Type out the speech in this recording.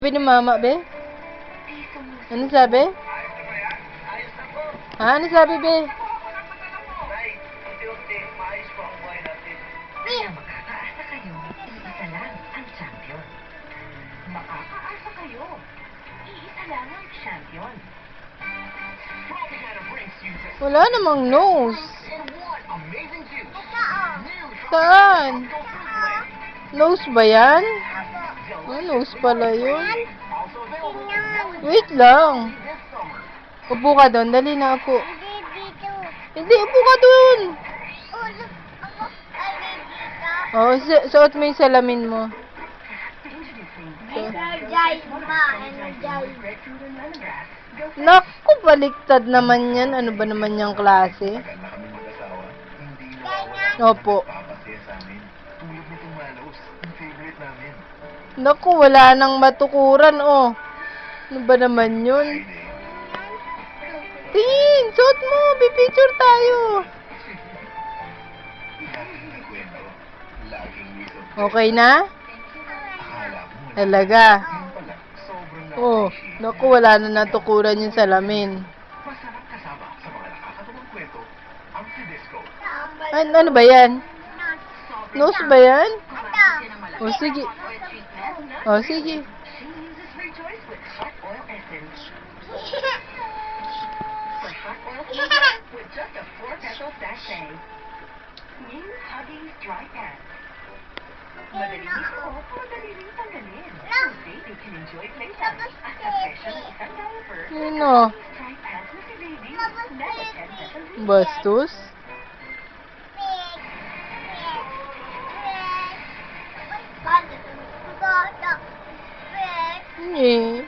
Sabi ni mama, be? Ano sabi? Ha? Ano sabi, be? Kaya makakaasa kayo, iisa lang ang champion. Makakaasa kayo, iisa lang ang champion. Wala namang nose. Saan? Nose ba yan? Oh, nose pala yun. Wait lang. Upo ka doon. Dali na, upo. Hindi, upo ka doon. Oh, suot mo yung salamin mo. Naku, baliktad naman yan. Ano ba naman yung klase? Opo. Naku, wala nang matukuran, oh. Ano ba naman yun? Tingin, suot mo. Pipicture tayo. Okay na? Talaga. Oh, naku, wala na natukuran yung salamin. Ano ba yan? Nose ba yan? Oh, sige. Oh, sige. Madali dito, madali rin tanggalin. So baby can enjoy playtime at sa presyo ng isang diaper. Sino? Try pants na si baby. Never 10 pesos. Bastos? Hindi.